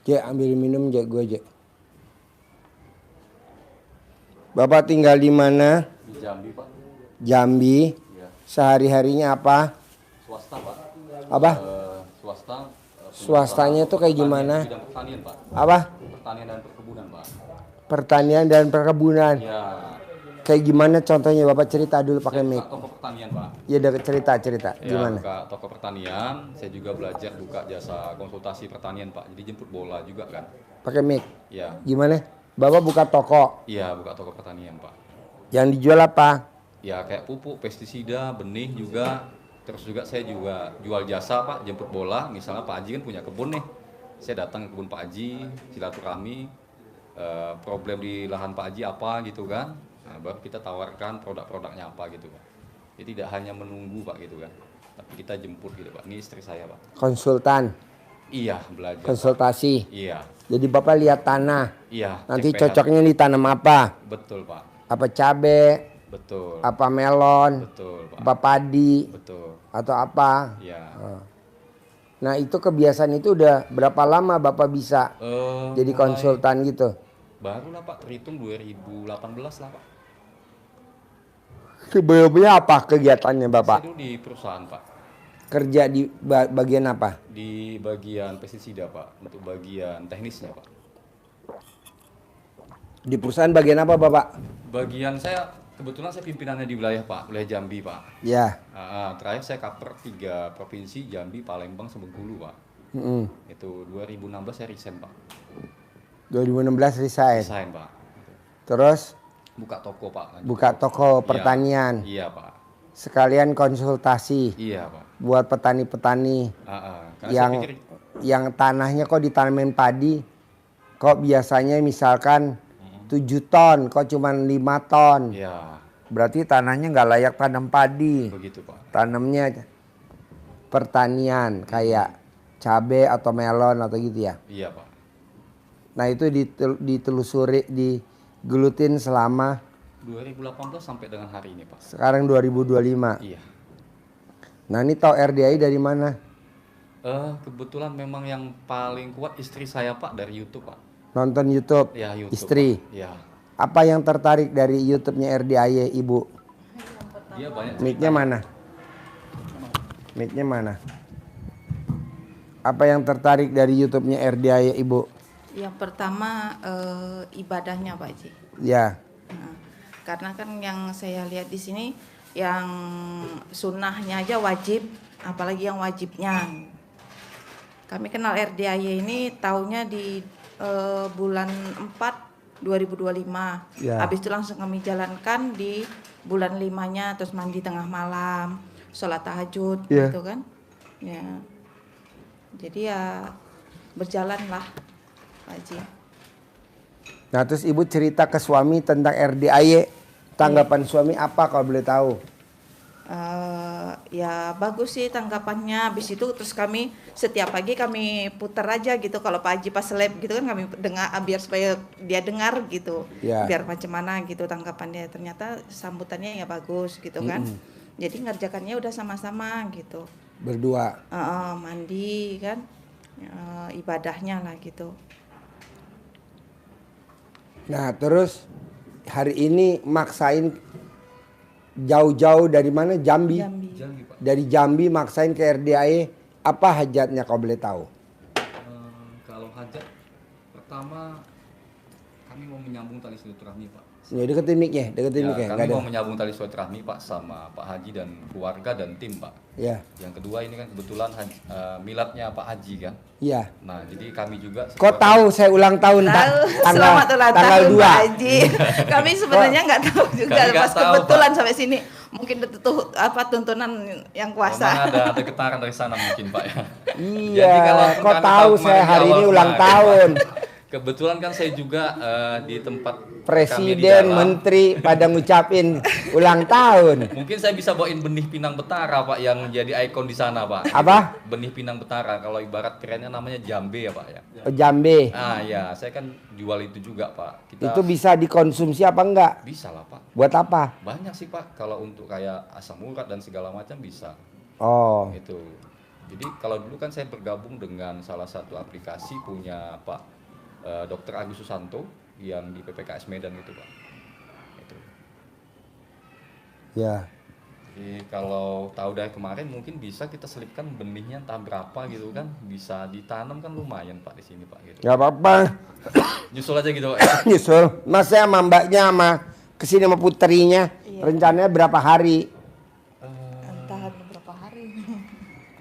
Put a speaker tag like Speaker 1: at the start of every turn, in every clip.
Speaker 1: Jek, ambil minum Jek, gue Jek. Bapak tinggal di mana?
Speaker 2: Di Jambi, Pak.
Speaker 1: Jambi.
Speaker 2: Ya.
Speaker 1: Sehari-harinya apa?
Speaker 2: Swasta, Pak.
Speaker 1: Apa?
Speaker 2: Swasta.
Speaker 1: Swastanya itu kayak gimana?
Speaker 2: Bidang pertanian, Pak.
Speaker 1: Apa?
Speaker 2: Pertanian dan perkebunan, Pak.
Speaker 1: Pertanian dan perkebunan.
Speaker 2: Ya.
Speaker 1: Kayak gimana contohnya? Bapak cerita dulu pakai mic.
Speaker 2: Buka toko pertanian, Pak.
Speaker 1: Ya, cerita.
Speaker 2: Ya,
Speaker 1: Gimana?
Speaker 2: buka toko pertanian. Saya juga belajar buka jasa konsultasi pertanian, Pak. Jadi jemput bola juga kan.
Speaker 1: Pakai mic.
Speaker 2: Ya.
Speaker 1: Gimana? Bapak buka toko.
Speaker 2: Iya, buka toko pertanian, Pak.
Speaker 1: Yang dijual apa?
Speaker 2: Ya, kayak pupuk, pestisida, benih juga. Terus juga saya juga jual jasa, Pak, jemput bola. Misalnya Pak Haji kan punya kebun nih. Saya datang ke kebun Pak Haji, silaturahmi, problem di lahan Pak Haji apa gitu kan. Nah, baru kita tawarkan produk-produknya apa gitu, Pak. Jadi tidak hanya menunggu, Pak, gitu kan. Tapi kita jemput gitu, Pak. Ini istri saya, Pak.
Speaker 1: Konsultan.
Speaker 2: Iya, belajar.
Speaker 1: Konsultasi.
Speaker 2: Pak. Iya.
Speaker 1: Jadi Bapak lihat tanah.
Speaker 2: Iya.
Speaker 1: Nanti
Speaker 2: cek pH.
Speaker 1: cocoknya ditanam apa?
Speaker 2: Betul, Pak.
Speaker 1: Apa cabe?
Speaker 2: Betul.
Speaker 1: Apa melon?
Speaker 2: Betul, Pak.
Speaker 1: Apa padi?
Speaker 2: Betul.
Speaker 1: Atau apa?
Speaker 2: Iya.
Speaker 1: Nah, itu kebiasaan itu udah berapa lama Bapak bisa jadi
Speaker 2: Mulai
Speaker 1: konsultan gitu?
Speaker 2: baru lah, Pak, terhitung 2018 lah, Pak.
Speaker 1: Sebelumnya apa kegiatannya Bapak?
Speaker 2: Saya dulu di perusahaan, Pak.
Speaker 1: Kerja di bagian apa?
Speaker 2: Di bagian pestisida, Pak. Untuk bagian teknisnya, Pak.
Speaker 1: Di perusahaan bagian apa Bapak?
Speaker 2: Bagian saya, kebetulan saya pimpinannya di wilayah, Pak. Wilayah Jambi, Pak.
Speaker 1: Ya.
Speaker 2: Terakhir saya cover 3 provinsi, Jambi, Palembang, sama Bengkulu, Pak. Itu 2016 saya resign, Pak.
Speaker 1: 2016 resign.
Speaker 2: Resign, Pak.
Speaker 1: Terus
Speaker 2: Buka toko, Pak.
Speaker 1: buka toko pertanian.
Speaker 2: Iya, Pak.
Speaker 1: Sekalian konsultasi
Speaker 2: Iya, Pak.
Speaker 1: buat petani-petani
Speaker 2: Karena
Speaker 1: yang
Speaker 2: saya pikir,
Speaker 1: yang tanahnya kok ditanamin padi, kok biasanya misalkan 7 ton, kok cuma 5 ton.
Speaker 2: iya,
Speaker 1: Berarti tanahnya nggak layak tanam padi.
Speaker 2: begitu, Pak.
Speaker 1: Tanamnya pertanian kayak cabe atau melon atau gitu ya.
Speaker 2: Iya, Pak.
Speaker 1: Nah, itu ditelusuri, digelutin selama
Speaker 2: 2018 sampai dengan hari ini, Pak.
Speaker 1: sekarang 2025.
Speaker 2: Iya.
Speaker 1: Nah, ini tahu RDI dari mana?
Speaker 2: Kebetulan memang yang paling kuat istri saya, Pak, dari YouTube, Pak.
Speaker 1: Nonton YouTube,
Speaker 2: Ya, YouTube,
Speaker 1: istri.
Speaker 2: Pak. Ya.
Speaker 1: Apa yang tertarik dari YouTube-nya RDI, Ibu?
Speaker 2: Dia banyak
Speaker 1: Mic-nya mana? Mic-nya mana? Apa yang tertarik dari YouTube-nya RDI, Ibu?
Speaker 3: Yang pertama ibadahnya, Pak Haji.
Speaker 1: Ya.
Speaker 3: Nah, karena kan yang saya lihat di sini yang sunnahnya aja wajib, apalagi yang wajibnya. Kami kenal RDI ini taunya di bulan 4 2025.
Speaker 1: Ya.
Speaker 3: Habis itu langsung kami jalankan di bulan 5-nya, terus mandi tengah malam, sholat tahajud
Speaker 1: Ya.
Speaker 3: gitu kan. Ya. Jadi ya berjalanlah, Pak Haji.
Speaker 1: Nah, terus Ibu cerita ke suami tentang RDI. Tanggapan suami apa kalau boleh tahu?
Speaker 3: Ya bagus sih tanggapannya. Habis itu terus kami setiap pagi kami putar aja gitu, kalau Pak Haji pas seleb gitu kan kami dengar, biar supaya dia dengar gitu,
Speaker 1: Ya.
Speaker 3: biar macam mana gitu tanggapannya. Ternyata sambutannya ya bagus gitu kan. Jadi ngerjakannya udah sama-sama gitu.
Speaker 1: Berdua.
Speaker 3: Mandi kan, ibadahnya lah gitu.
Speaker 1: Nah, terus hari ini maksain jauh-jauh dari mana? Jambi.
Speaker 2: Jambi, Pak.
Speaker 1: Dari Jambi maksain ke RDI. Apa hajatnya kalau boleh tahu?
Speaker 2: Kalau hajat, pertama kami mau menyambung tali silaturahmi, Pak.
Speaker 1: Ya, deketin mic-nya, deketin mic-nya.
Speaker 2: Kami
Speaker 1: Nggak ada.
Speaker 2: mau menyambung tali silaturahmi, Pak, sama Pak Haji dan keluarga dan tim, Pak.
Speaker 1: Ya,
Speaker 2: Yang kedua ini kan kebetulan miladnya Pak Haji kan.
Speaker 1: iya.
Speaker 2: Nah, jadi kami juga
Speaker 1: Kok tahu saya ulang tahun
Speaker 3: Tahu,
Speaker 1: tanggal
Speaker 3: selamat ulang
Speaker 1: tanggal
Speaker 3: tahun
Speaker 1: 2.
Speaker 3: Pak Haji. Kami sebenarnya nggak tahu juga,
Speaker 2: Kami nggak
Speaker 3: pas
Speaker 2: tahu,
Speaker 3: kebetulan
Speaker 2: Pak.
Speaker 3: sampai sini. Mungkin itu apa tuntunan yang
Speaker 2: Memang
Speaker 3: kuasa.
Speaker 2: ada getaran dari sana mungkin, Pak, ya.
Speaker 1: Iya,
Speaker 2: Jadi kalau
Speaker 1: kok
Speaker 2: kami
Speaker 1: tahu
Speaker 2: kemarin
Speaker 1: saya
Speaker 2: di
Speaker 1: hari
Speaker 2: awal
Speaker 1: ini ulang
Speaker 2: kemarin,
Speaker 1: tahun.
Speaker 2: Pak, kebetulan kan saya juga di tempat kami di
Speaker 1: Presiden,
Speaker 2: dalam.
Speaker 1: menteri pada ngucapin ulang tahun.
Speaker 2: Mungkin saya bisa bawain benih pinang betara, Pak, yang jadi ikon di sana, Pak.
Speaker 1: Apa?
Speaker 2: Benih pinang betara. Kalau ibarat kerennya namanya jambe ya, Pak, ya.
Speaker 1: Oh, Jambe.
Speaker 2: Ya, saya kan jual itu juga, Pak. Kita
Speaker 1: Itu bisa dikonsumsi apa enggak?
Speaker 2: bisa lah, Pak.
Speaker 1: Buat apa?
Speaker 2: Banyak sih, Pak. Kalau untuk kayak asam urat dan segala macam bisa.
Speaker 1: Oh,
Speaker 2: Itu. Jadi kalau dulu kan saya bergabung dengan salah satu aplikasi punya Pak Dr. Agus Susanto yang di PPKS Medan gitu Pak. Itu.
Speaker 1: Ya.
Speaker 2: Jadi kalau tahu dari kemarin mungkin bisa kita selipkan benihnya entah berapa gitu kan, bisa ditanam kan lumayan Pak di sini Pak gitu.
Speaker 1: Gak apa-apa.
Speaker 2: Nyusul aja gitu Pak. Ya.
Speaker 1: Nyusul. Mas saya sama mbaknya sama kesini sama puterinya.
Speaker 3: Iya.
Speaker 1: Rencananya berapa hari?
Speaker 3: Entah berapa hari.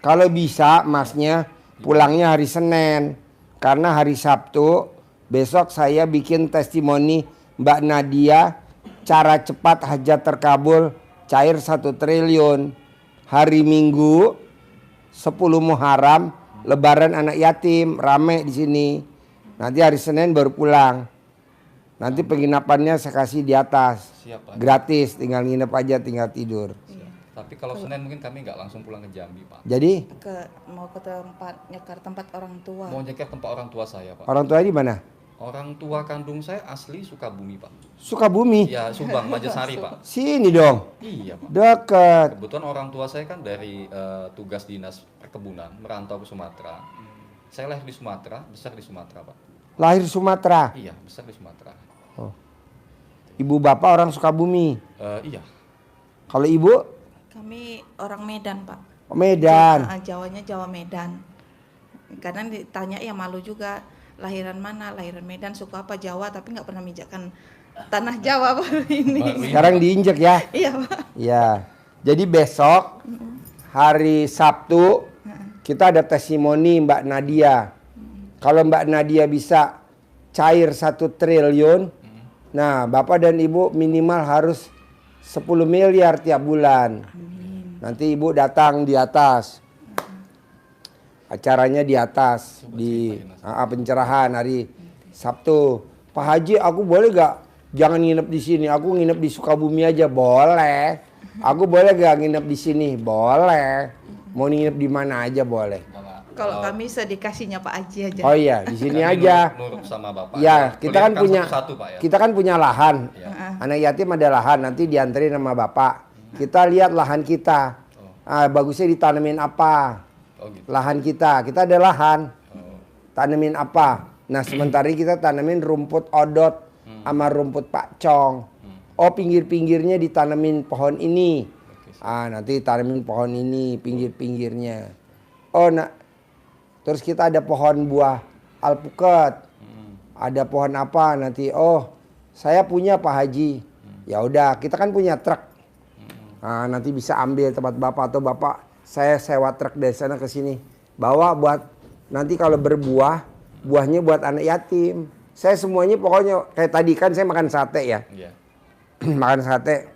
Speaker 1: Kalau bisa masnya pulangnya hari Senin. Karena hari Sabtu besok saya bikin testimoni Mbak Nadia cara cepat hajat terkabul cair 1 triliun. Hari Minggu 10 Muharram Lebaran anak yatim rame di sini. Nanti hari Senin baru pulang. Nanti penginapannya saya kasih di atas.
Speaker 2: Siap Pak.
Speaker 1: Gratis, tinggal nginep aja, tinggal tidur.
Speaker 2: Tapi kalau Senin mungkin kami nggak langsung pulang ke Jambi Pak.
Speaker 1: Jadi
Speaker 3: Mau ke tempat nyekar tempat orang tua.
Speaker 2: Mau nyeker tempat orang tua saya Pak.
Speaker 1: orang tua di mana?
Speaker 2: Orang tua kandung saya asli Sukabumi Pak.
Speaker 1: Sukabumi.
Speaker 2: Ya Subang, Majasari Pak.
Speaker 1: Sini dong.
Speaker 2: Iya Pak.
Speaker 1: Dekat.
Speaker 2: Kebetulan orang tua saya kan dari tugas dinas perkebunan merantau ke Sumatera. Saya lahir di Sumatera, besar di Sumatera Pak.
Speaker 1: Lahir Sumatera.
Speaker 2: Iya, besar di Sumatera.
Speaker 1: Ibu bapak orang Sukabumi.
Speaker 2: Iya.
Speaker 1: Kalau ibu
Speaker 3: Kami orang Medan Pak.
Speaker 1: Medan.
Speaker 3: Jawanya Jawa Medan. Kadang ditanya ya malu juga. Lahiran mana? Lahiran Medan, suku apa? Jawa, tapi nggak pernah mijakkan tanah Jawa baru ini.
Speaker 1: Sekarang diinjek ya.
Speaker 3: Iya Pak.
Speaker 1: Ya. Jadi besok hari Sabtu kita ada testimoni Mbak Nadia. Kalau Mbak Nadia bisa cair 1 triliun, nah Bapak dan Ibu minimal harus 10 miliar tiap bulan. Nanti Ibu datang di atas. Acaranya di atas di pencerahan hari Sabtu. Pak Haji, aku boleh gak jangan nginep di sini? Aku nginep di Sukabumi aja, boleh. Aku boleh gak nginep di sini? Boleh. Mau nginep di mana aja boleh.
Speaker 3: Kalau kami sedikasihnya Pak Haji aja.
Speaker 1: Oh iya, di sini
Speaker 2: Kami
Speaker 1: aja.
Speaker 2: nurut sama Bapak.
Speaker 1: Ya, kita kan
Speaker 2: Kuliahkan
Speaker 1: punya
Speaker 2: satu-satu, Pak, ya.
Speaker 1: kita kan punya lahan.
Speaker 2: Iya.
Speaker 1: Anak yatim ada lahan, nanti dianterin sama Bapak. Kita lihat lahan kita. Bagusnya ditanemin apa?
Speaker 2: Oh gitu.
Speaker 1: Lahan kita ada lahan.
Speaker 2: Oh.
Speaker 1: Tanemin apa? Nah, sementara ini kita tanemin rumput odot sama rumput pakcong. Oh, pinggir-pinggirnya ditanemin pohon ini. Nanti tanemin pohon ini pinggir-pinggirnya. Oh, nah. Terus kita ada pohon buah alpukat. Ada pohon apa nanti? Oh, saya punya Pak Haji. Ya udah, kita kan punya truk. Nanti bisa ambil tempat Bapak atau Bapak saya sewa truk dari sana ke sini. Bawa buat nanti kalau berbuah, buahnya buat anak yatim. Saya semuanya pokoknya kayak tadi kan saya makan sate ya.
Speaker 2: Iya.
Speaker 1: Makan sate.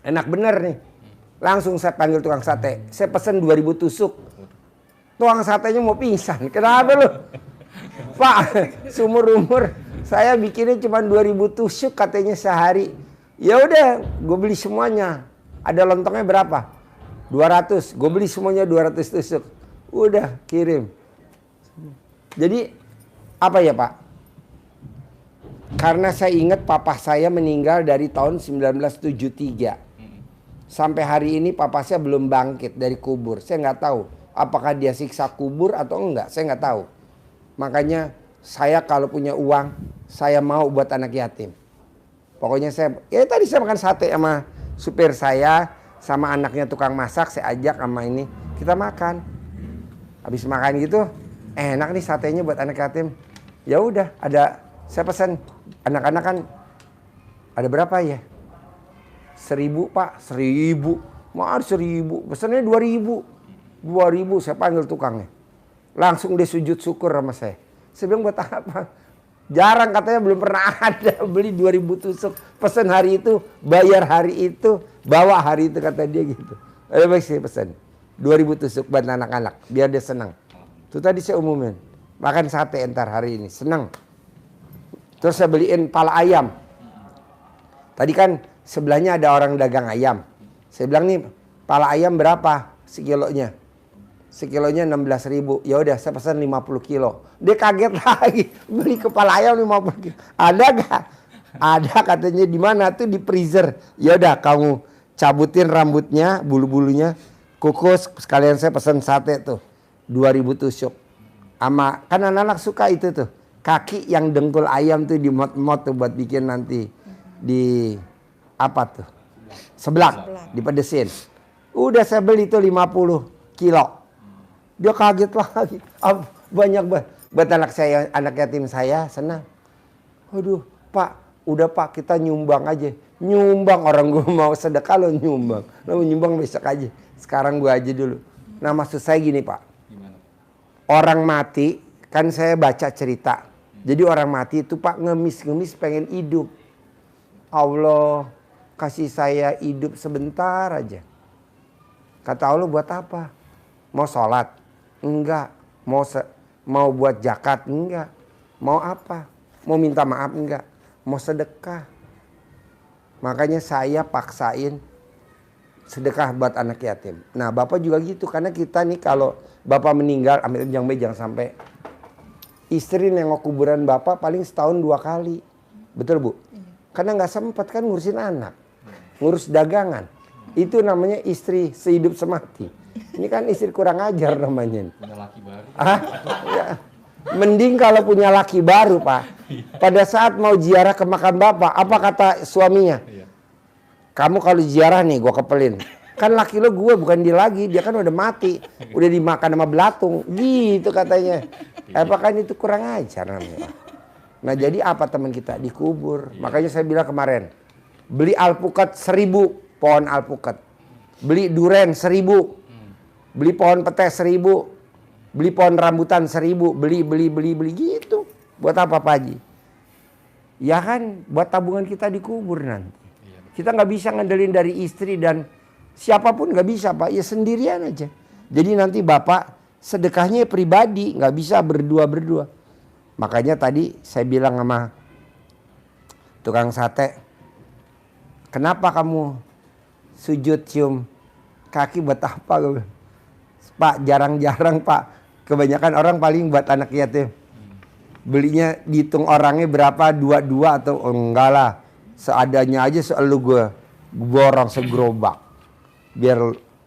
Speaker 1: Enak bener nih. Langsung saya panggil tukang sate. Saya pesen 2000 tusuk. Tukang satenya mau pingsan. Kenapa lu? Pak, seumur-umur saya bikinnya cuma 2000 tusuk katanya sehari. Ya udah, gue beli semuanya. Ada lontongnya berapa? 200. Gue beli semuanya 200 tusuk. Udah, kirim. Jadi, apa ya Pak? Karena saya ingat papa saya meninggal dari tahun 1973. Sampai hari ini papa saya belum bangkit dari kubur. Saya nggak tahu. Apakah dia siksa kubur atau enggak, saya nggak tahu. Makanya saya kalau punya uang, saya mau buat anak yatim. Pokoknya tadi saya makan sate sama supir saya, sama anaknya tukang masak, saya ajak sama ini, kita makan. Habis makan gitu, enak nih satenya buat anak yatim. Ya udah, saya pesan, anak-anak kan, ada berapa ya? 1000 Pak, 1000. Maaf 1000, pesannya 2000. 2000 saya panggil tukangnya. Langsung dia sujud syukur sama saya. Saya bilang buat apa? Jarang katanya belum pernah ada beli 2000 tusuk. Pesan hari itu, bayar hari itu, bawa hari itu kata dia gitu. Baik saya pesan 2000 tusuk buat anak-anak biar dia senang. Itu tadi saya umumin. Makan sate entar hari ini, senang. Terus saya beliin pala ayam. Tadi kan sebelahnya ada orang dagang ayam. Saya bilang nih, pala ayam berapa sekilonya? Sekilonya 16.000. Ya udah saya pesan 50 kilo. Dia kaget lagi. Beli kepala ayam 50 kilo. Ada gak? Ada katanya di mana tuh di freezer. Ya udah kamu cabutin rambutnya, bulu-bulunya. kukus sekalian saya pesan sate tuh 2000 tusuk. Sama kan anak-anak suka itu tuh. Kaki yang dengkul ayam tuh dimot-mot tuh buat bikin nanti di apa tuh? Seblak, dipedesin. Udah saya beli tuh 50 kilo. Dia kaget lagi. Banyak banget. Buat anak saya, anak yatim saya senang. Aduh, Pak, udah Pak kita nyumbang aja. Nyumbang, orang gue mau sedekah lo nyumbang. Lo nyumbang besok aja. Sekarang gue aja dulu. Nah maksud saya gini Pak.
Speaker 2: Gimana?
Speaker 1: Orang mati, kan saya baca cerita. Jadi orang mati itu Pak ngemis-ngemis pengen hidup. Allah kasih saya hidup sebentar aja. Kata Allah buat apa? Mau sholat? Enggak. Mau buat zakat? Enggak. Mau apa? Mau minta maaf? Enggak. Mau sedekah? Makanya saya paksain sedekah buat anak yatim. Nah Bapak juga gitu. Karena kita nih kalau Bapak meninggal, jangan sampai istri nengok kuburan Bapak paling setahun 2 kali. Betul Bu? Karena nggak sempat kan ngurusin anak. Ngurus dagangan. Itu namanya istri sehidup semati. Ini kan istri kurang ajar namanya.
Speaker 2: Punya laki baru.
Speaker 1: Ya. Mending kalau punya laki baru Pak. Pada saat mau ziarah ke makam Bapak, apa kata suaminya? Kamu kalau ziarah nih gue kepelin. Kan laki lo gue bukan dia lagi, dia kan udah mati. Udah dimakan sama belatung. Gitu katanya. Apa kan itu kurang ajar namanya. Nah jadi apa teman kita? Dikubur. Makanya saya bilang kemarin. Beli alpukat 1000 pohon alpukat. Beli duren 1000. Beli pohon pete 1000. Beli pohon rambutan 1000. Beli gitu. Buat apa Pak Haji? Ya kan buat tabungan kita dikubur nanti. Kita nggak bisa ngandelin dari istri dan siapapun nggak bisa Pak. Ya sendirian aja. Jadi nanti Bapak sedekahnya pribadi. Nggak bisa berdua-berdua. Makanya tadi saya bilang sama tukang sate. Kenapa kamu sujud cium kaki buat apa? Pak jarang-jarang Pak. Kebanyakan orang paling buat anak yatim. Belinya dihitung orangnya berapa, 2 atau enggak lah. Seadanya aja selalu gue borong segerobak. Biar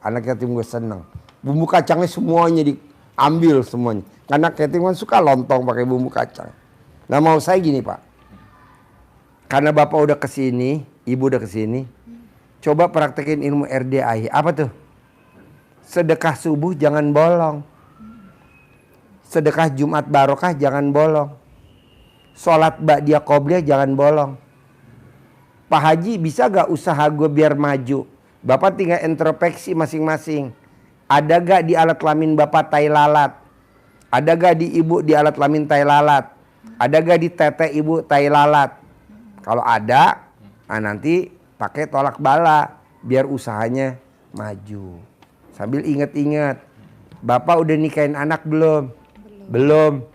Speaker 1: anak yatim gue seneng. Bumbu kacangnya semuanya diambil semuanya. Anak yatim kan suka lontong pakai bumbu kacang. Nah mau saya gini Pak. Karena Bapak udah kesini, Ibu udah kesini. Coba praktekin ilmu RDAI. Apa tuh? Sedekah subuh jangan bolong. Sedekah Jumat barokah jangan bolong. Sholat ba'diyah qobliyah jangan bolong. Pak Haji bisa gak usaha gue biar maju? Bapak tinggal introspeksi masing-masing. Ada gak di alat kelamin Bapak tai lalat? Ada gak di ibu di alat kelamin tai lalat? Ada gak di tete ibu tai lalat? Kalau ada, nah nanti pakai tolak bala biar usahanya maju. Sambil inget-inget, Bapak udah nikahin anak belum? Belum.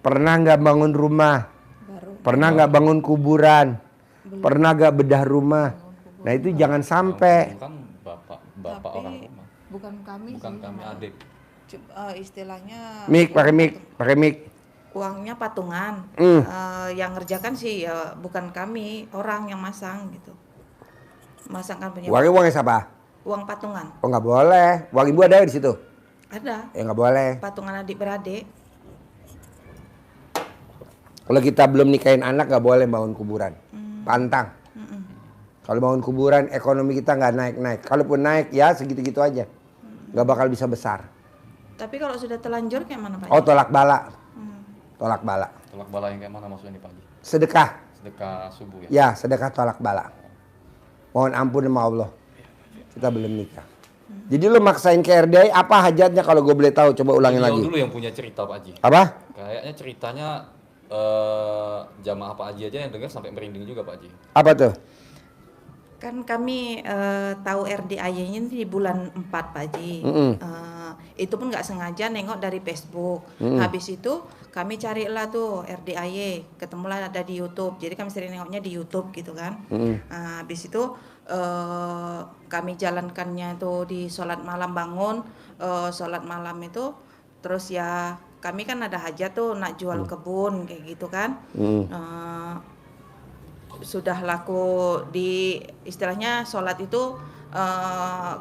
Speaker 1: Pernah nggak bangun rumah? Pernah nggak bangun kuburan? Pernah nggak bedah rumah? Nah itu jangan sampai.
Speaker 2: Bukan bapak orang rumah.
Speaker 3: Bukan kami.
Speaker 2: Bukan kami adik.
Speaker 3: Istilahnya.
Speaker 1: Pakai mic.
Speaker 3: Uangnya patungan. Yang ngerjakan sih ya bukan kami, orang yang masang gitu. Masangkan punya.
Speaker 1: Uangnya siapa?
Speaker 3: Uang patungan.
Speaker 1: Oh nggak boleh. Uang ibu ada di situ?
Speaker 3: Ada.
Speaker 1: Ya nggak boleh.
Speaker 3: Patungan adik beradik.
Speaker 1: Kalau kita belum nikahin anak nggak boleh bangun kuburan. Pantang. Kalau bangun kuburan ekonomi kita nggak naik-naik. Kalaupun naik ya segitu-gitu aja. Nggak bakal bisa besar.
Speaker 3: Tapi kalau sudah telanjur kayak mana Pak?
Speaker 1: Oh tolak bala. Tolak bala.
Speaker 2: Tolak bala yang kayak mana maksudnya nih Pak Haji?
Speaker 1: Sedekah.
Speaker 2: Sedekah subuh ya?
Speaker 1: Ya sedekah tolak bala. Mohon ampun sama Allah. Kita belum nikah. Jadi lu maksain ke RDI apa hajatnya kalau gue boleh tahu? Coba ulangin lagi.
Speaker 2: Dulu yang punya cerita Pak Haji.
Speaker 1: Apa?
Speaker 2: Kayaknya ceritanya jamaah Pak Haji aja yang dengar sampai merinding juga Pak Haji.
Speaker 1: Apa tuh?
Speaker 3: Kan kami tahu RDAY-nya di bulan 4 Pak Haji. Itu pun nggak sengaja nengok dari Facebook. Habis itu kami carilah tuh RDAY, ketemulah ada di YouTube. Jadi kami sering nengoknya di YouTube gitu kan. Habis itu kami jalankannya tuh di sholat malam bangun, sholat malam itu terus ya kami kan ada hajat tuh nak jual kebun kayak gitu kan. Sudah laku di istilahnya sholat itu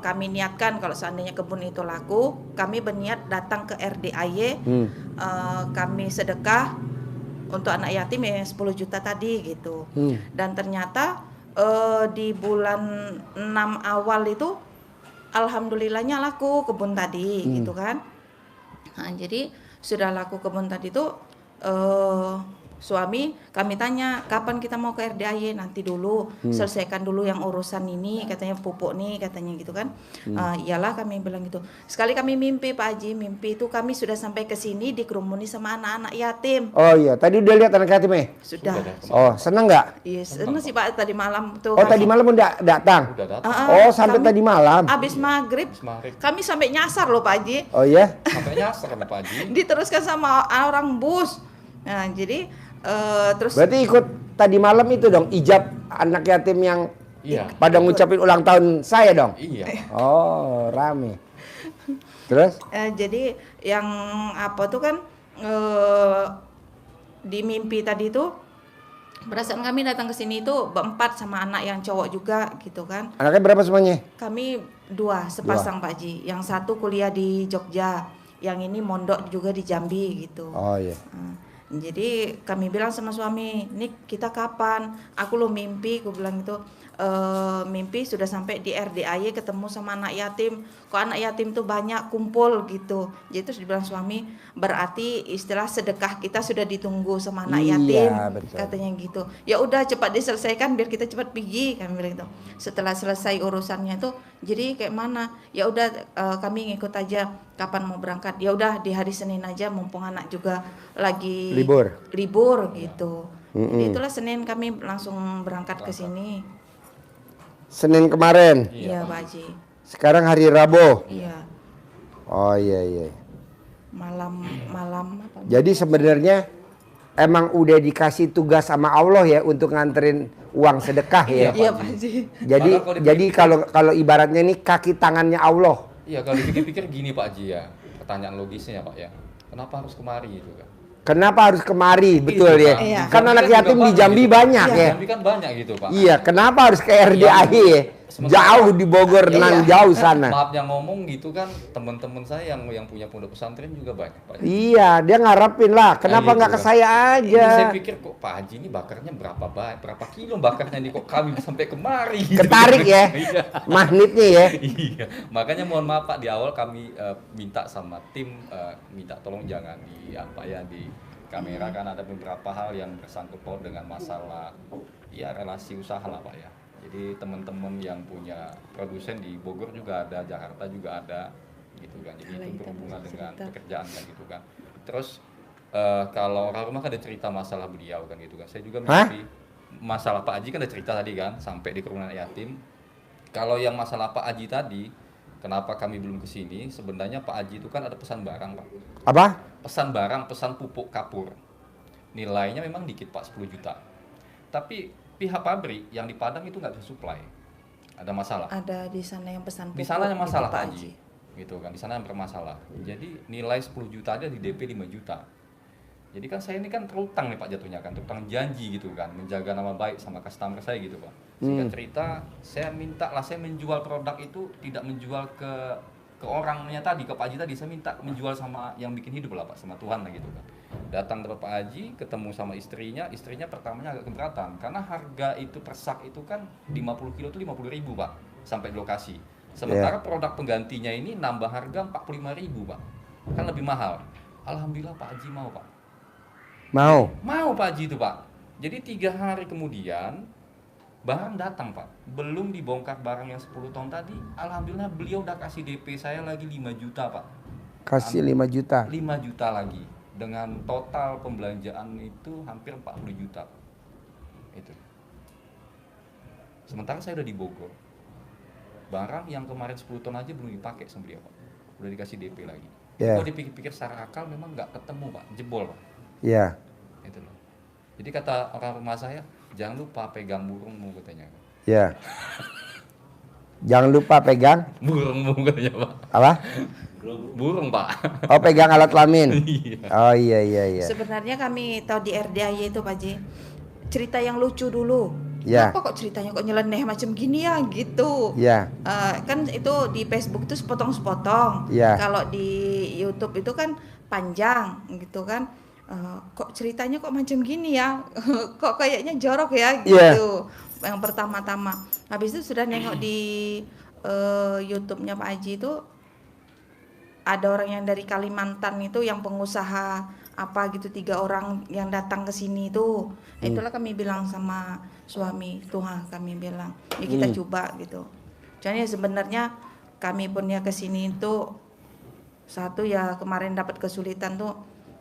Speaker 3: kami niatkan kalau seandainya kebun itu laku, kami berniat datang ke RDAY, kami sedekah untuk anak yatim yang 10 juta tadi gitu. Dan ternyata di bulan 6 awal itu alhamdulillahnya laku kebun tadi gitu kan. Nah, jadi sudah laku kebun tadi itu suami kami tanya kapan kita mau ke RDAY, nanti dulu selesaikan dulu yang urusan ini katanya pupuk nih katanya gitu kan. Iyalah kami bilang gitu. Sekali kami mimpi Pak Haji, mimpi itu kami sudah sampai ke sini dikerumuni sama anak-anak yatim.
Speaker 1: Oh iya, tadi udah lihat anak yatimnya?
Speaker 3: Sudah.
Speaker 1: Oh, seneng nggak?
Speaker 3: Iya, seneng sih Pak tadi malam tuh.
Speaker 1: Oh, tadi malam udah datang?
Speaker 2: Udah datang.
Speaker 1: Oh, sampai
Speaker 3: Kami
Speaker 1: tadi malam?
Speaker 3: Abis maghrib, kami sampai nyasar loh Pak Haji.
Speaker 1: Oh iya?
Speaker 2: Sampai nyasar sama Pak Haji.
Speaker 3: Diteruskan sama orang bus. Nah, jadi terus
Speaker 1: Berarti ikut tadi malam itu dong, ijab anak yatim yang
Speaker 2: Iya.
Speaker 1: pada ngucapin ulang tahun saya dong?
Speaker 2: Iya.
Speaker 1: Oh, rame. Terus?
Speaker 3: jadi yang apa tuh kan di mimpi tadi tuh perasaan kami datang ke sini itu berempat sama anak yang cowok juga gitu kan.
Speaker 1: Anaknya berapa semuanya?
Speaker 3: Kami dua sepasang Pak Ji. Yang satu kuliah di Jogja, yang ini mondok juga di Jambi gitu.
Speaker 1: Oh iya.
Speaker 3: Jadi kami bilang sama suami, "Nik, kita kapan?" Aku lo mimpi, aku bilang itu mimpi sudah sampai di RDAY ketemu sama anak yatim. Kok anak yatim tuh banyak kumpul gitu. Jadi terus dibilang suami, berarti istilah sedekah kita sudah ditunggu sama anak
Speaker 1: Iya,
Speaker 3: yatim,
Speaker 1: betul.
Speaker 3: katanya gitu. Ya udah cepat diselesaikan biar kita cepat pergi, kami bilang gitu. Setelah selesai urusannya itu, jadi kayak mana? Ya udah kami ngikut aja kapan mau berangkat. Ya udah di hari Senin aja mumpung anak juga lagi libur gitu. Jadi itulah Senin kami langsung berangkat ke sini.
Speaker 1: Senin kemarin.
Speaker 3: Iya, Pak Haji.
Speaker 1: Sekarang hari Rabu.
Speaker 3: Iya.
Speaker 1: Oh iya.
Speaker 3: Malam apa?
Speaker 1: Jadi sebenarnya emang udah dikasih tugas sama Allah ya untuk nganterin uang sedekah ya.
Speaker 3: Iya, Pak Haji.
Speaker 1: Jadi kalau ibaratnya ini kaki tangannya Allah.
Speaker 2: Iya, kalau dipikir-pikir gini Pak Haji ya. Pertanyaan logisnya ya Pak ya. Kenapa harus kemari gitu kan?
Speaker 1: Kenapa harus kemari? Betul
Speaker 2: Iya,
Speaker 1: ya.
Speaker 2: Pak.
Speaker 3: Iya.
Speaker 1: Kan anak yatim di Jambi banyak ya.
Speaker 2: Jambi kan banyak gitu Pak.
Speaker 1: Iya, kenapa harus ke RDAY ya? Jauh di Bogor, nan jauh sana.
Speaker 2: Maaf yang ngomong gitu kan, teman-teman saya yang punya pondok pesantren juga banyak Pak.
Speaker 1: Iya, dia ngarepin lah. Kenapa
Speaker 2: gitu
Speaker 1: nggak ke
Speaker 2: kan.
Speaker 1: saya
Speaker 2: Ini
Speaker 1: aja?
Speaker 2: saya pikir kok Pak Haji ini bakarnya berapa kilo bakarnya nih kok kami sampai kemari. gitu.
Speaker 1: Ketarik ya,
Speaker 2: Iya.
Speaker 1: magnetnya ya.
Speaker 2: Iya, makanya mohon maaf Pak, di awal kami minta sama tim minta tolong jangan di kamera kan ada beberapa hal yang tersangkut paut dengan masalah ya relasi usaha lah Pak ya. Jadi teman-teman yang punya produsen di Bogor juga ada, Jakarta juga ada gitu kan. Jadi itu berhubungan dengan pekerjaan kan gitu kan. Terus kalau orang rumah kan ada cerita masalah beliau kan gitu kan. Saya juga mimpi masalah Pak Haji kan ada cerita tadi kan sampai di kerumunan yatim. Kalau yang masalah Pak Haji tadi, kenapa kami belum ke sini? Sebenarnya Pak Haji itu kan ada pesan barang, Pak.
Speaker 1: Apa?
Speaker 2: Pesan barang, pesan pupuk kapur. Nilainya memang dikit, Pak, 10 juta. Tapi pihak pabrik yang di Padang itu nggak bisa supply. Ada masalah.
Speaker 3: Ada di sana yang pesan pupuk.
Speaker 2: Di sana yang masalah,
Speaker 3: gitu,
Speaker 2: Pak Haji. Gitu kan, di sana yang bermasalah. Jadi nilai 10 juta aja di DP 5 juta. Jadi kan saya ini kan terutang nih Pak jatuhnya kan, terutang janji gitu kan, menjaga nama baik sama customer saya gitu Pak. Sehingga cerita, saya minta lah, saya menjual produk itu tidak menjual ke orangnya tadi, ke Pak Haji tadi, saya minta menjual sama yang bikin hidup lah Pak, sama Tuhan lah gitu kan. Datang ke Pak Haji, ketemu sama istrinya pertamanya agak keberatan, karena harga itu per sak itu kan 50 kilo itu 50.000 Pak, sampai di lokasi. Sementara produk penggantinya ini nambah harga 45.000 Pak, kan lebih mahal. Alhamdulillah Pak Haji mau Pak. Mau Pak Haji itu Pak. Jadi 3 hari kemudian barang datang Pak. Belum dibongkar barang yang 10 ton tadi. Alhamdulillah beliau udah kasih DP saya lagi 5 juta Pak.
Speaker 1: Kasih 5 juta.
Speaker 2: 5 juta lagi. Dengan total pembelanjaan itu hampir 40 juta Pak. Itu. Sementara saya udah di Bogor. Barang yang kemarin 10 ton aja belum dipakai sama dia Pak. Udah dikasih DP lagi. Kalau dipikir-pikir secara akal memang nggak ketemu Pak. Jebol Pak.
Speaker 1: Iya.
Speaker 2: Itu loh. Jadi kata orang rumah saya, jangan lupa pegang burungmu katanya.
Speaker 1: Iya. Jangan lupa pegang
Speaker 2: Burungmu katanya Pak.
Speaker 1: apa?
Speaker 2: Burung Pak.
Speaker 1: Oh, pegang alat kelamin.
Speaker 2: Iya.
Speaker 1: Oh iya.
Speaker 3: Sebenarnya kami tahu di RDAY itu Pak Ji, cerita yang lucu dulu.
Speaker 1: Ya.
Speaker 3: Kenapa kok ceritanya kok nyeleneh macam gini ya gitu.
Speaker 1: Ya.
Speaker 3: Kan itu di Facebook itu sepotong-sepotong.
Speaker 1: Ya.
Speaker 3: Kalau di YouTube itu kan panjang gitu kan. Kok ceritanya kok macam gini ya. Kok kayaknya jorok ya gitu. Yang pertama-tama. Habis itu sudah nengok di YouTube-nya Pak Haji itu ada orang yang dari Kalimantan itu yang pengusaha apa gitu 3 orang yang datang ke sini itu. Itulah kami bilang sama suami Tuhan, kami bilang ya kita coba gitu. Jadi sebenarnya kami pun ya ke sini itu satu ya kemarin dapat kesulitan tuh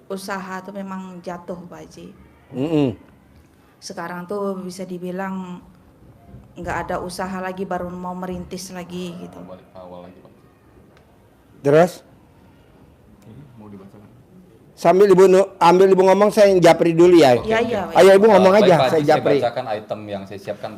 Speaker 3: usaha tuh memang jatuh Pak Haji. Sekarang tuh bisa dibilang nggak ada usaha lagi, baru mau merintis lagi gitu.
Speaker 2: Balik awal lagi Pak.
Speaker 1: Terus?
Speaker 2: Mau dibacakan?
Speaker 1: Sambil ambil ibu ngomong, saya japri dulu ya.
Speaker 3: Iya.
Speaker 1: Ayo ibu ngomong
Speaker 2: Baik,
Speaker 1: aja,
Speaker 2: Pak
Speaker 1: saya
Speaker 2: Haji,
Speaker 1: japri.
Speaker 2: Saya bacakan item yang saya siapkan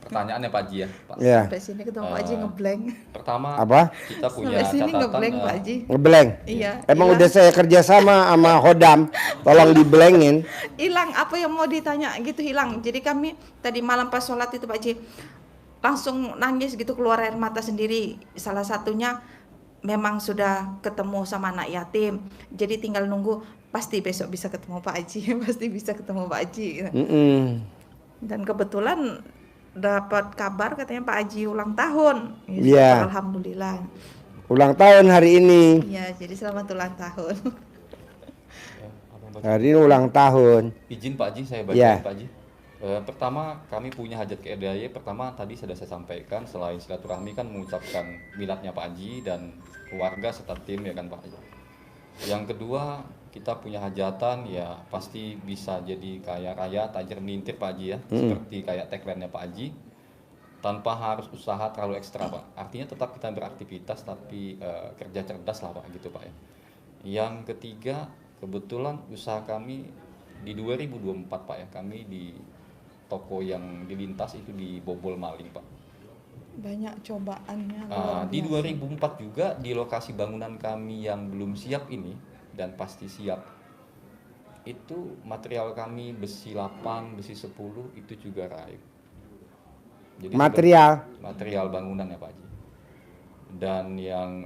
Speaker 2: pertanyaannya Pak Haji ya, Pak.
Speaker 1: Ya.
Speaker 3: Sampai sini ketemu Pak Haji ngeblank.
Speaker 2: Pertama,
Speaker 1: Apa?
Speaker 2: kita punya
Speaker 3: Sampai sini
Speaker 2: catatan
Speaker 3: ngeblank Pak Haji.
Speaker 1: Ngeblank.
Speaker 3: Iya.
Speaker 1: Emang
Speaker 3: hilang.
Speaker 1: udah saya kerja sama Hodam, tolong diblengin.
Speaker 3: Hilang apa yang mau ditanya gitu hilang. Jadi kami tadi malam pas sholat itu Pak Haji langsung nangis gitu, keluar air mata sendiri. Salah satunya memang sudah ketemu sama anak yatim. Jadi tinggal nunggu pasti besok bisa ketemu Pak Haji, pasti bisa ketemu Pak Haji. Dan kebetulan dapat kabar katanya Pak Haji ulang tahun.
Speaker 1: Iya.
Speaker 3: Alhamdulillah.
Speaker 1: Ulang tahun hari ini.
Speaker 3: Iya, jadi selamat ulang tahun.
Speaker 1: Hari ini ulang tahun.
Speaker 2: Izin Pak Haji, saya baca
Speaker 1: Ya.
Speaker 2: Pak Haji. Pertama, kami punya hajat ke RDAY. Pertama, tadi sudah saya sampaikan, selain silaturahmi kan mengucapkan miladnya Pak Haji dan keluarga serta tim ya kan Pak Haji. Yang kedua, kita punya hajatan ya pasti bisa jadi kaya raya, tajir melintir Pak Haji ya. Seperti kayak tagline-nya Pak Haji. Tanpa harus usaha terlalu ekstra Pak. Artinya tetap kita beraktivitas tapi kerja cerdas lah Pak gitu Pak ya. Yang ketiga, kebetulan usaha kami di 2024 Pak ya, kami di toko yang dilintas itu dibobol maling Pak.
Speaker 3: Banyak cobaannya.
Speaker 2: Di 2004 juga di lokasi bangunan kami yang belum siap ini dan pasti siap, itu material kami besi 8, besi 10 itu juga raib. Jadi material bangunan ya Pak Haji. Dan yang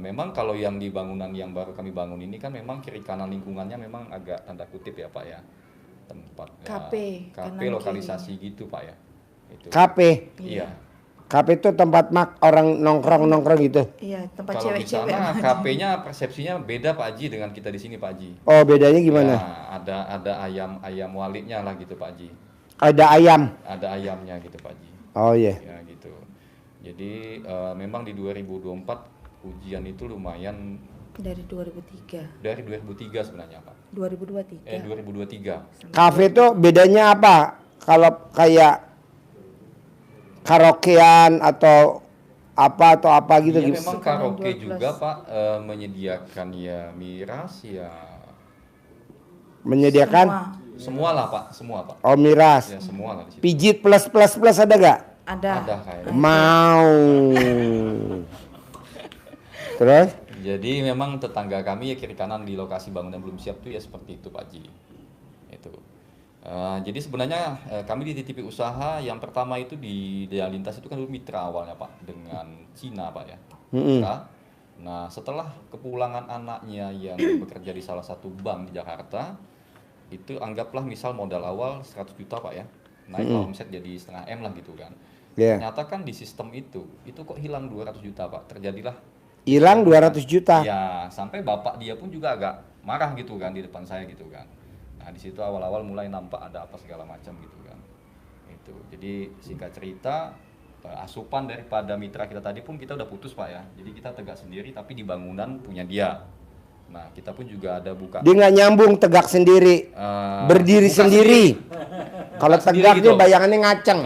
Speaker 2: memang kalau yang di bangunan yang baru kami bangun ini kan memang kiri kanan lingkungannya memang agak tanda kutip ya Pak ya, tempat
Speaker 3: KP,
Speaker 2: KP lokalisasi gitu Pak ya. Itu.
Speaker 1: KP.
Speaker 2: Iya.
Speaker 1: KP itu tempat orang nongkrong gitu.
Speaker 3: Iya, tempat
Speaker 2: Kalau di
Speaker 3: cewek-cewek.
Speaker 2: sana KP-nya persepsinya beda Pak Haji dengan kita di sini Pak Haji.
Speaker 1: Oh, bedanya gimana?
Speaker 2: Ya, ada ayam walinya lah gitu Pak Haji.
Speaker 1: Ada ayam.
Speaker 2: Ada ayamnya gitu Pak Haji.
Speaker 1: Oh iya.
Speaker 2: Ya gitu. Jadi memang di 2024 ujian itu lumayan
Speaker 3: Dari 2003.
Speaker 2: dari 2003 sebenarnya Pak.
Speaker 3: 2023.
Speaker 2: 2023.
Speaker 1: Kafe itu bedanya apa? Kalau kayak karaokean atau apa gitu.
Speaker 2: Iya
Speaker 1: gitu.
Speaker 2: memang karaoke juga Pak, menyediakan ya miras ya.
Speaker 1: Menyediakan
Speaker 2: Semua lah Pak, semua Pak.
Speaker 1: oh miras.
Speaker 2: Ya semua lah di situ.
Speaker 1: Pijit plus ada gak?
Speaker 3: Ada.
Speaker 2: Ada kayaknya.
Speaker 1: Mau. Terus?
Speaker 2: Jadi memang tetangga kami ya kiri kanan di lokasi bangunan belum siap tuh ya seperti itu Pak Haji. Itu. Jadi sebenarnya kami dititipi usaha yang pertama itu di Daya Lintas itu kan dulu mitra awalnya Pak dengan Cina Pak ya. Mitra. Nah setelah kepulangan anaknya yang bekerja di salah satu bank di Jakarta, itu anggaplah misal modal awal 100 juta Pak ya, naiklah omset jadi setengah M lah gitu kan. Ternyata kan di sistem itu kok hilang 200 juta Pak, terjadilah
Speaker 1: hilang 200 juta.
Speaker 2: ya sampai bapak dia pun juga agak marah gitu kan di depan saya gitu kan. Nah di situ awal-awal mulai nampak ada apa segala macam gitu kan. Itu jadi singkat cerita asupan daripada mitra kita tadi pun kita udah putus Pak ya, jadi kita tegak sendiri tapi di bangunan punya dia. Nah kita pun juga ada buka.
Speaker 1: Dia nggak nyambung, tegak sendiri, berdiri
Speaker 2: buka
Speaker 1: sendiri. Kalau
Speaker 2: sendiri
Speaker 1: tegak
Speaker 2: gitu.
Speaker 1: dia bayangannya ngaceng.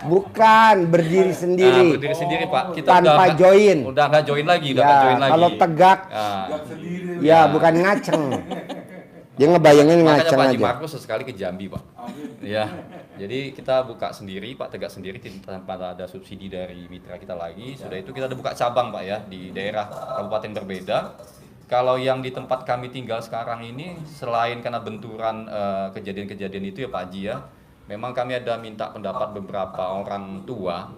Speaker 1: Bukan berdiri sendiri.
Speaker 2: Berdiri sendiri Pak. Kita
Speaker 1: Tanpa join.
Speaker 2: Udah nggak join lagi, udah
Speaker 1: Ya,
Speaker 2: nggak join lagi.
Speaker 1: kalau tegak, ya bukan ngaceng. Dia ngebayangin
Speaker 2: Makanya
Speaker 1: ngaceng
Speaker 2: Pak Haji
Speaker 1: aja.
Speaker 2: Markus sesekali ke Jambi Pak. Ya, jadi kita buka sendiri Pak, tegak sendiri tanpa ada subsidi dari mitra kita lagi. Sudah itu kita ada buka cabang Pak ya di daerah kabupaten berbeda. Kalau yang di tempat kami tinggal sekarang ini selain karena benturan kejadian-kejadian itu ya Pak Haji ya, memang kami ada minta pendapat beberapa orang tua.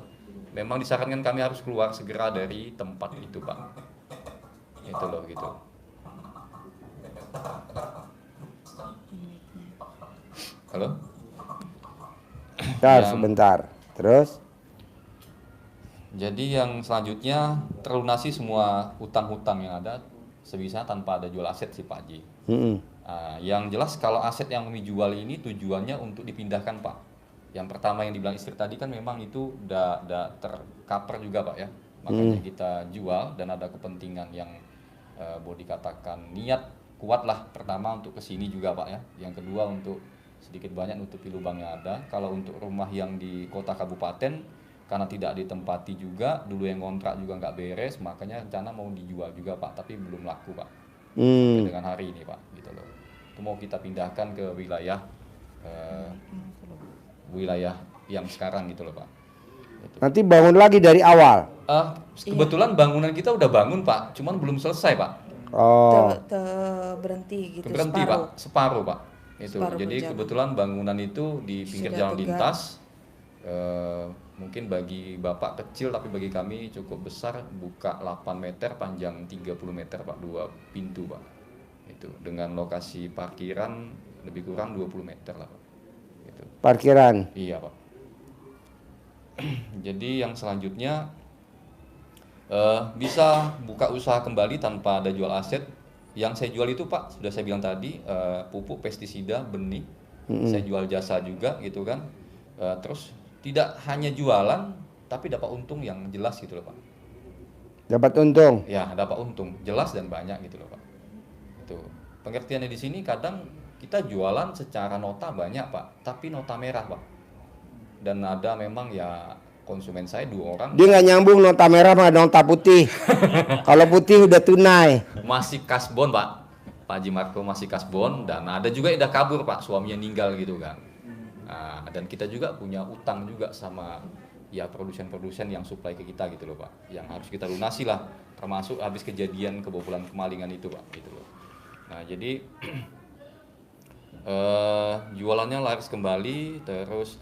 Speaker 2: Memang disarankan kami harus keluar segera dari tempat itu, Pak. Itu loh gitu. Halo?
Speaker 1: Bentar,
Speaker 2: Yang-
Speaker 1: sebentar. Terus?
Speaker 2: Jadi yang selanjutnya terlunasi semua hutang-hutang yang ada sebisa tanpa ada jual aset sih Pak Haji.
Speaker 1: Mm-mm.
Speaker 2: Yang jelas kalau aset yang kami jual ini tujuannya untuk dipindahkan Pak. Yang pertama yang dibilang istri tadi kan memang itu udah tercover juga Pak ya. Makanya kita jual dan ada kepentingan yang boleh dikatakan niat kuat lah. Pertama untuk kesini juga Pak ya. Yang kedua untuk sedikit banyak nutupi lubang yang ada. Kalau untuk rumah yang di kota kabupaten karena tidak ditempati juga, dulu yang kontrak juga nggak beres, makanya rencana mau dijual juga Pak, tapi belum laku Pak. Sampai dengan hari ini Pak, gitu loh. Itu mau kita pindahkan ke wilayah wilayah yang sekarang gitu loh Pak. Gitu.
Speaker 1: Nanti bangun lagi dari awal.
Speaker 2: Kebetulan bangunan kita udah bangun Pak, cuman belum selesai Pak.
Speaker 1: Oh,
Speaker 3: Berhenti gitu.
Speaker 2: Berhenti
Speaker 3: separuh.
Speaker 2: Pak, separuh Pak. Itu.
Speaker 3: Separuh
Speaker 2: Jadi
Speaker 3: berjalan.
Speaker 2: kebetulan bangunan itu di pinggir
Speaker 3: Sudah
Speaker 2: jalan
Speaker 3: tegak.
Speaker 2: lintas. Mungkin bagi Bapak kecil tapi bagi kami cukup besar, buka 8 meter, panjang 30 meter Pak, 2 pintu Pak. Itu dengan lokasi parkiran lebih kurang 20 meter lah Pak. Gitu.
Speaker 1: parkiran.
Speaker 2: Iya Pak. Jadi yang selanjutnya bisa buka usaha kembali tanpa ada jual aset. Yang saya jual itu Pak, sudah saya bilang tadi, pupuk pestisida, benih. Saya jual jasa juga gitu kan. Terus tidak hanya jualan, tapi dapat untung yang jelas gitu loh Pak.
Speaker 1: Dapat untung.
Speaker 2: Ya, dapat untung jelas dan banyak gitu loh Pak. Itu pengertiannya di sini kadang kita jualan secara nota banyak Pak, tapi nota merah Pak. Dan ada memang ya konsumen saya 2 orang
Speaker 1: Dia nggak nyambung nota merah sama nota putih. Kalau putih udah tunai.
Speaker 2: masih kasbon Pak. Pak Haji Marco masih kasbon dan ada juga yang udah kabur Pak, suaminya meninggal gitu kan. Nah, dan kita juga punya utang juga sama ya produsen-produsen yang supply ke kita gitu loh Pak, yang harus kita lunasi lah, termasuk habis kejadian kebobolan kemalingan itu Pak gitu loh. Nah jadi jualannya laris kembali, terus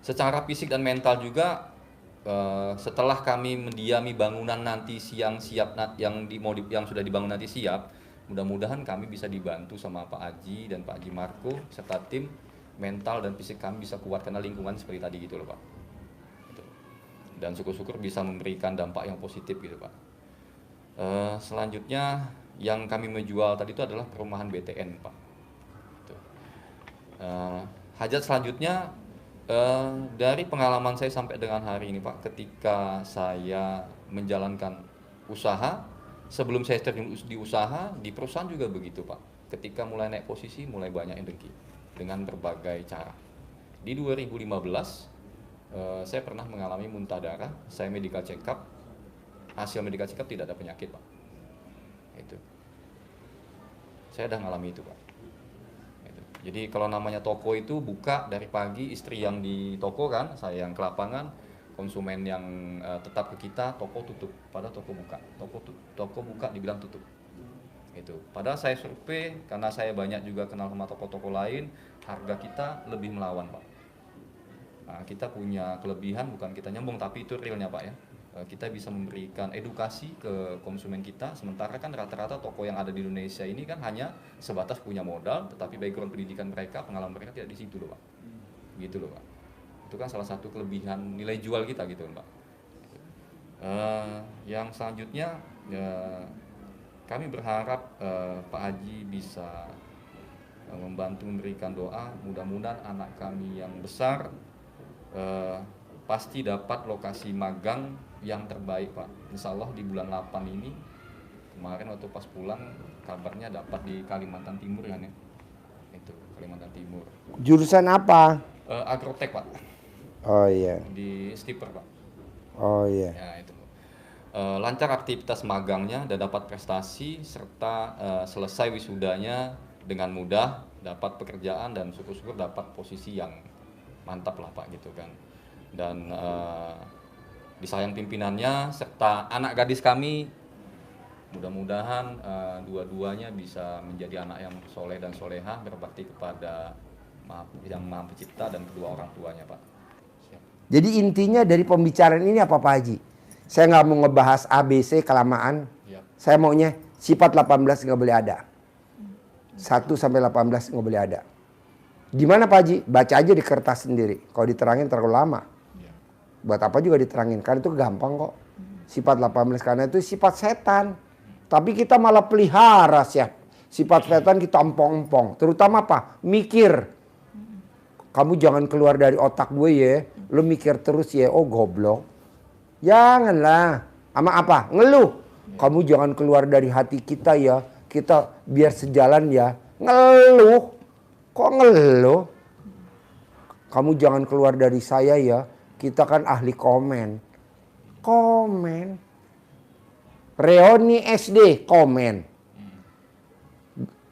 Speaker 2: secara fisik dan mental juga setelah kami mendiami bangunan nanti siang siap yang sudah dibangun nanti siap, mudah-mudahan kami bisa dibantu sama Pak Haji dan Pak Haji Marco serta tim, mental dan fisik kami bisa kuat karena lingkungan seperti tadi gitu loh Pak. Gitu. Dan syukur-syukur bisa memberikan dampak yang positif gitu Pak. Selanjutnya yang kami menjual tadi itu adalah perumahan BTN Pak. Gitu. Hajat selanjutnya dari pengalaman saya sampai dengan hari ini Pak, ketika saya menjalankan usaha, sebelum saya terjun di usaha, di perusahaan juga begitu Pak. Ketika mulai naik posisi, mulai banyak yang dengki dengan berbagai cara. Di 2015, saya pernah mengalami muntah darah, saya medical check up, hasil medical check up tidak ada penyakit Pak. Itu. Saya udah ngalami itu Pak. Itu. Jadi kalau namanya toko itu buka dari pagi, istri yang di toko kan, saya yang ke lapangan, konsumen yang tetap ke kita, toko tutup, padahal toko buka, toko buka dibilang tutup. Itu. Padahal saya survei karena saya banyak juga kenal sama toko-toko lain, harga kita lebih melawan Pak. Nah, kita punya kelebihan, bukan kita nyombong tapi itu realnya Pak ya. Kita bisa memberikan edukasi ke konsumen kita, sementara kan rata-rata toko yang ada di Indonesia ini kan hanya sebatas punya modal, tetapi background pendidikan mereka, pengalaman mereka tidak di situ loh Pak. Gitu loh Pak. Itu kan salah satu kelebihan nilai jual kita gitu Pak. Yang selanjutnya kami berharap Pak Haji bisa membantu memberikan doa, mudah-mudahan anak kami yang besar pasti dapat lokasi magang yang terbaik Pak. Insya Allah di bulan 8 ini, kemarin waktu pas pulang kabarnya dapat di Kalimantan Timur kan ya. Itu Kalimantan Timur.
Speaker 1: Jurusan apa?
Speaker 2: Agrotek Pak,
Speaker 1: Oh iya.
Speaker 2: di Stiper Pak.
Speaker 1: Oh iya.
Speaker 2: Ya itu. Lancar aktivitas magangnya dan dapat prestasi serta selesai wisudanya dengan mudah, dapat pekerjaan dan syukur-syukur dapat posisi yang mantap lah Pak gitu kan. Dan disayang pimpinannya serta anak gadis kami, mudah-mudahan dua-duanya bisa menjadi anak yang soleh dan solehah, berbakti kepada yang Maha Pencipta dan kedua orang tuanya, Pak. Siap.
Speaker 1: Jadi intinya dari pembicaraan ini apa Pak Haji? Saya nggak mau ngebahas ABC kelamaan.
Speaker 2: Ya.
Speaker 1: Saya maunya sifat 18 nggak boleh ada. 1 sampai 18 nggak boleh ada. Gimana Pak Haji? Baca aja di kertas sendiri. Kalau diterangin terlalu lama.
Speaker 2: Ya.
Speaker 1: Buat apa juga diterangin? Karena itu gampang kok. Sifat 18 karena itu sifat setan. Tapi kita malah pelihara sifat setan kita empong-empong. Terutama apa? Mikir. Kamu jangan keluar dari otak gue ya. Lu mikir terus ya. Oh goblok. Janganlah. Sama apa? Ngeluh. Kamu jangan keluar dari hati kita ya. Kita biar sejalan ya. Ngeluh. Kok ngeluh? Kamu jangan keluar dari saya ya. Kita kan ahli komen. Komen. Reoni SD komen.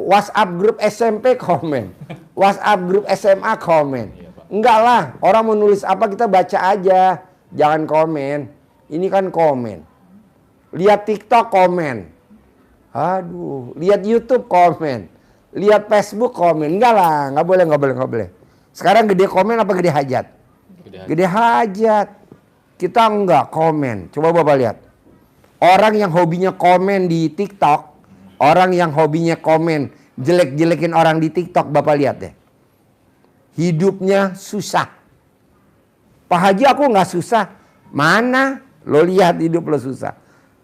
Speaker 1: WhatsApp grup SMP komen. WhatsApp grup SMA komen. Enggak lah. Orang mau nulis apa kita baca aja. Jangan komen. Ini kan komen. Lihat TikTok komen. Aduh, lihat YouTube komen. Lihat Facebook komen. Enggak lah, enggak boleh. Sekarang gede komen apa gede hajat? Gede hajat. Kita enggak komen. Coba Bapak lihat. Orang yang hobinya komen di TikTok, orang yang hobinya komen jelek-jelekin orang di TikTok, Bapak lihat deh. Hidupnya susah. Pak Haji aku nggak susah. Mana? Lo lihat hidup lo susah.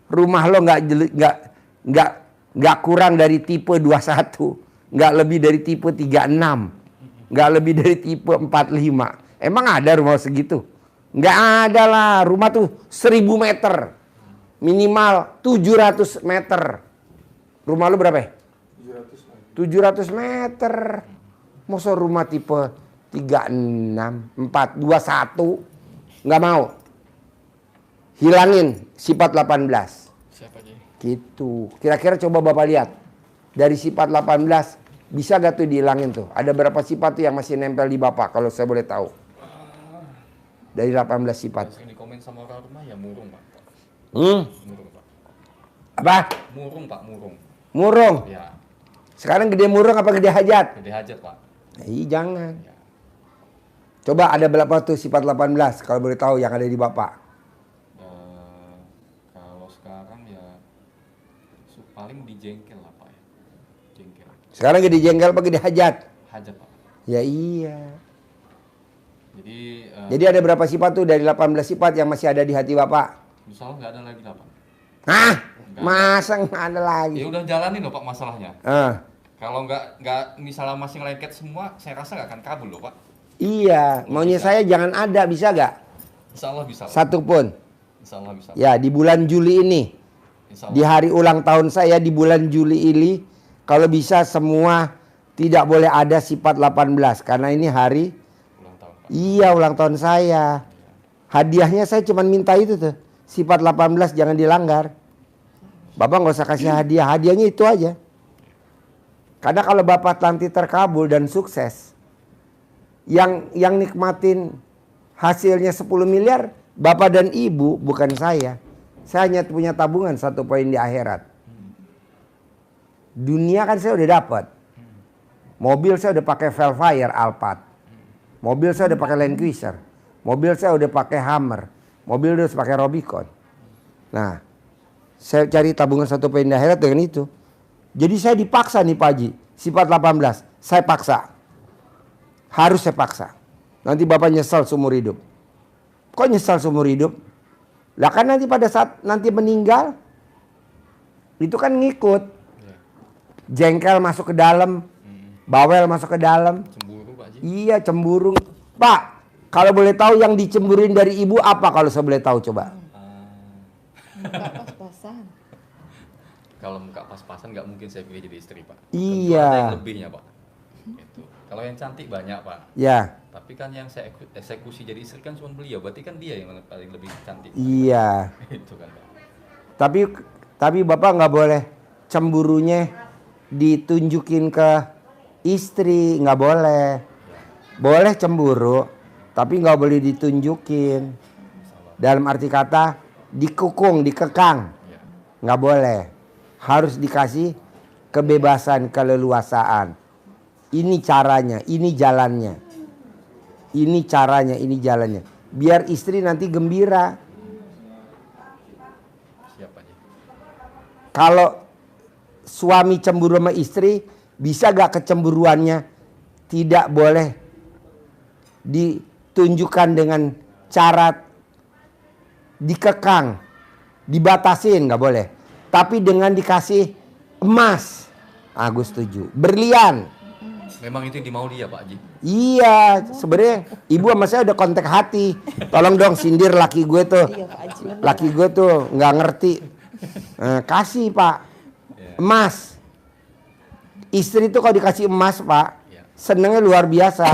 Speaker 1: Rumah lo nggak kurang dari tipe 21, nggak lebih dari tipe 36, nggak lebih dari tipe 45. Emang ada rumah segitu? Nggak ada lah. Rumah tuh 1000 meter, minimal 700 meter. Rumah lo berapa ya? 700 meter. Masa rumah tipe 36, 4, 21? Nggak mau. Hilangin sifat 18.
Speaker 2: Siapa aja?
Speaker 1: Gitu. Kira-kira coba Bapak lihat. Dari sifat 18, bisa gak tuh dihilangin tuh? Ada berapa sifat tuh yang masih nempel di Bapak kalau saya boleh tahu? Dari 18 sifat.
Speaker 2: Sering dikomen sama orang rumah ya murung, Pak. Murung, Pak.
Speaker 1: Apa?
Speaker 2: Murung, Pak, murung.
Speaker 1: Murung.
Speaker 2: Ya,
Speaker 1: Sekarang gede murung apa gede hajat?
Speaker 2: gede hajat, Pak.
Speaker 1: Jangan.
Speaker 2: Ya.
Speaker 1: Coba ada berapa tuh sifat 18 kalau boleh tahu yang ada di Bapak?
Speaker 2: Kalau sekarang ya paling dijengkel lah, Pak ya. Jengkel.
Speaker 1: Sekarang gede jengkel apa gede hajat?
Speaker 2: Hajat, Pak.
Speaker 1: Ya iya.
Speaker 2: Jadi
Speaker 1: Jadi ada berapa sifat tuh dari 18 sifat yang masih ada di hati Bapak?
Speaker 2: insya Allah nggak ada lagi lah, Pak.
Speaker 1: Hah? Masa nggak ada lagi?
Speaker 2: Ya udah jalanin loh, Pak, masalahnya. Kalau nggak misalnya masih ngelengket semua, saya rasa nggak akan kabul loh, Pak.
Speaker 1: Iya, maunya saya jangan ada, bisa gak?
Speaker 2: Insya Allah bisa, Pak.
Speaker 1: Satu pun.
Speaker 2: Insya Allah bisa, Pak.
Speaker 1: Ya, di bulan Juli ini,
Speaker 2: Insya
Speaker 1: di
Speaker 2: Allah.
Speaker 1: hari ulang tahun saya di bulan Juli ini, kalau bisa semua tidak boleh ada sifat 18 karena ini hari
Speaker 2: Ulang tahun, Pak.
Speaker 1: iya ulang tahun saya. Hadiahnya saya cuma minta itu tuh, sifat 18 jangan dilanggar. Bapak nggak usah kasih hadiah, hadiahnya itu aja. Karena kalau Bapak nanti terkabul dan sukses, yang nikmatin hasilnya 10 miliar Bapak dan Ibu, bukan saya. Saya hanya punya tabungan 1 poin di akhirat. Dunia kan saya udah dapat. Mobil saya udah pakai Velfire Alphard. Mobil saya udah pakai Land Cruiser. Mobil saya udah pakai Hummer. Mobil udah pakai Rubicon. Nah, saya cari tabungan 1 poin di akhirat dengan itu. Jadi saya dipaksa nih Pak Haji, sifat 18, saya paksa. Harus saya paksa. Nanti Bapak nyesal seumur hidup. Kok nyesal seumur hidup? Lah kan nanti pada saat nanti meninggal, itu kan ngikut. Jengkel masuk ke dalam, bawel masuk ke dalam.
Speaker 2: Cemburu, Pak Haji.
Speaker 1: Iya, cemburu. Pak, kalau boleh tahu yang dicemburuin dari ibu apa kalau saya boleh tahu coba?
Speaker 3: Muka pas-pasan.
Speaker 2: Kalau muka pas-pasan nggak mungkin saya pilih jadi istri, Pak.
Speaker 1: Iya.
Speaker 2: Tentu ada yang lebihnya, Pak. Gitu. Kalau yang cantik banyak, Pak.
Speaker 1: Ya,
Speaker 2: Tapi kan yang saya eksekusi jadi istri kan cuma beliau. Berarti kan dia yang paling lebih cantik.
Speaker 1: iya.
Speaker 2: Itu kan, Pak.
Speaker 1: Tapi Bapak nggak boleh cemburunya ditunjukin ke istri, nggak boleh. Boleh cemburu, tapi nggak boleh ditunjukin. Dalam arti kata dikukung, dikekang,
Speaker 2: Ya.
Speaker 1: nggak boleh. Harus dikasih kebebasan, keleluasaan. Ini caranya, ini jalannya. Ini caranya, ini jalannya. Biar istri nanti gembira.
Speaker 2: Siap Pak Haji.
Speaker 1: Kalau suami cemburu sama istri, bisa gak kecemburuannya tidak boleh ditunjukkan dengan cara dikekang, dibatasin, gak boleh. Tapi dengan dikasih emas, aku setuju. Berlian.
Speaker 2: Memang itu yang dimau dia Pak Haji.
Speaker 1: Iya, sebenarnya ibu sama saya udah kontak hati. Tolong dong sindir laki gue tuh. Laki gue tuh nggak ngerti. Kasih Pak, emas. Istri tuh kalau dikasih emas Pak, senengnya luar biasa.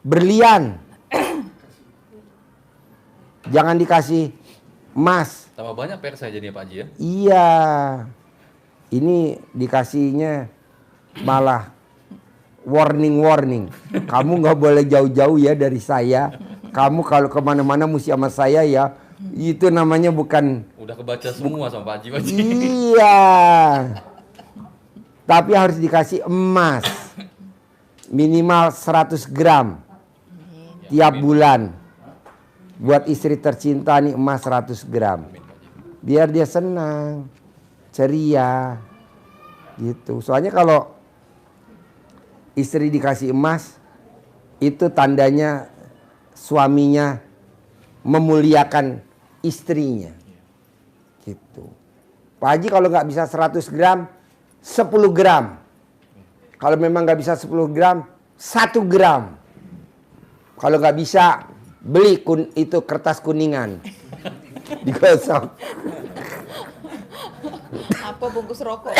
Speaker 1: Berlian. Jangan dikasih emas.
Speaker 2: Tambah banyak PR saya jadinya Pak Haji ya.
Speaker 1: Iya. Ini dikasihnya malah warning. Kamu nggak boleh jauh-jauh ya dari saya. Kamu kalau kemana-mana mesti sama saya ya. Itu namanya bukan.
Speaker 2: Udah kebaca semua sama Pak Haji.
Speaker 1: Iya. Tapi harus dikasih emas. Minimal 100 gram. Tiap bulan. Buat istri tercinta nih emas 100 gram. Biar dia senang. Ceria. Gitu. Soalnya kalau istri dikasih emas, itu tandanya suaminya memuliakan istrinya. Gitu. Pak Haji kalau nggak bisa 100 gram, 10 gram. Kalau memang nggak bisa 10 gram, 1 gram. Kalau nggak bisa, beli itu kertas kuningan. Digosok.
Speaker 3: Apa bungkus rokok?